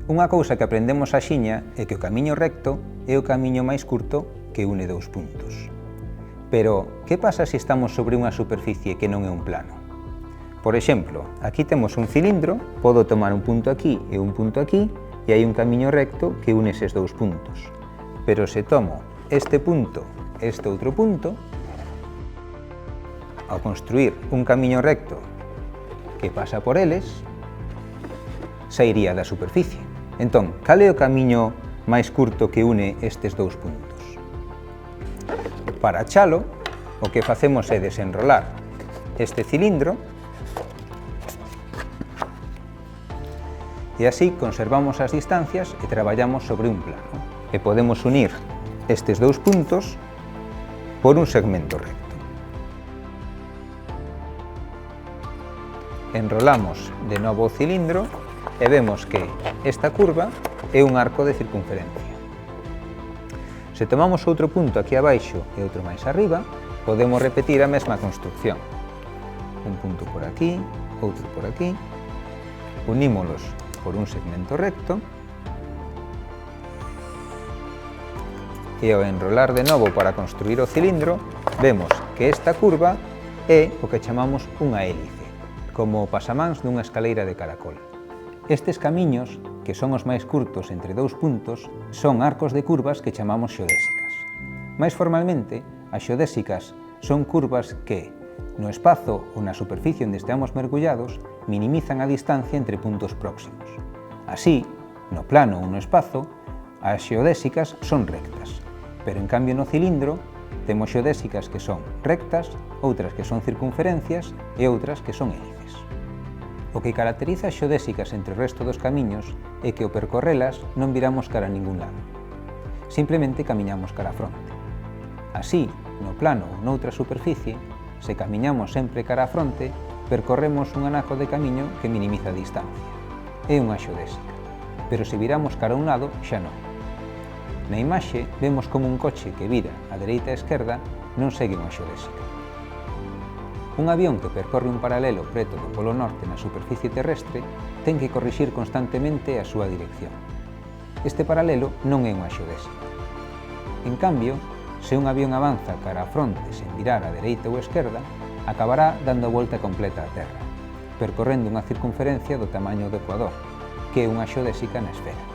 Unha cousa que aprendemos axiña é que o camiño recto é o camiño máis curto que une dous puntos. Pero, que pasa se estamos sobre unha superficie que non é un plano? Por exemplo, aquí temos un cilindro, podo tomar un punto aquí e un punto aquí, e hai un camiño recto que une eses dous puntos. Pero se tomo este punto e este outro punto, ao construir un camiño recto que pasa por eles, sairía da superficie. Entón, cal é o camiño máis curto que une estes dous puntos? Para achalo, o que facemos é desenrolar este cilindro e así conservamos as distancias e traballamos sobre un plano. E podemos unir estes dous puntos por un segmento recto. Enrolamos de novo o cilindro e vemos que esta curva é un arco de circunferencia. Se tomamos outro punto aquí abaixo e outro máis arriba, podemos repetir a mesma construcción. Un punto por aquí, outro por aquí, unímolos por un segmento recto e ao enrolar de novo para construir o cilindro, vemos que esta curva é o que chamamos unha hélice, como o pasamans dunha escaleira de caracol. Estes camiños, que son os máis curtos entre dous puntos, son arcos de curvas que chamamos xeodésicas. Mais formalmente, as xeodésicas son curvas que, no espazo ou na superficie onde esteamos mergullados, minimizan a distancia entre puntos próximos. Así, no plano ou no espazo, as xeodésicas son rectas, pero en cambio no cilindro temos xeodésicas que son rectas, outras que son circunferencias e outras que son hélices. O que caracteriza as xeodésicas entre o resto dos camiños é que ao percorrelas non viramos cara a ningún lado. Simplemente camiñamos cara a fronte. Así, no plano ou noutra superficie, se camiñamos sempre cara a fronte, percorremos un anaco de camiño que minimiza a distancia. É unha xeodésica. Pero se viramos cara a un lado, xa non. Na imaxe vemos como un coche que vira a dereita e a esquerda non segue unha xeodésica. Un avión que percorre un paralelo preto do polo norte na superficie terrestre ten que corrixir constantemente a súa dirección. Este paralelo non é unha xeodésica. En cambio, se un avión avanza cara a fronte sen virar a dereita ou a esquerda, acabará dando a volta completa á Terra, percorrendo unha circunferencia do tamaño do Ecuador, que é unha xeodésica na esfera.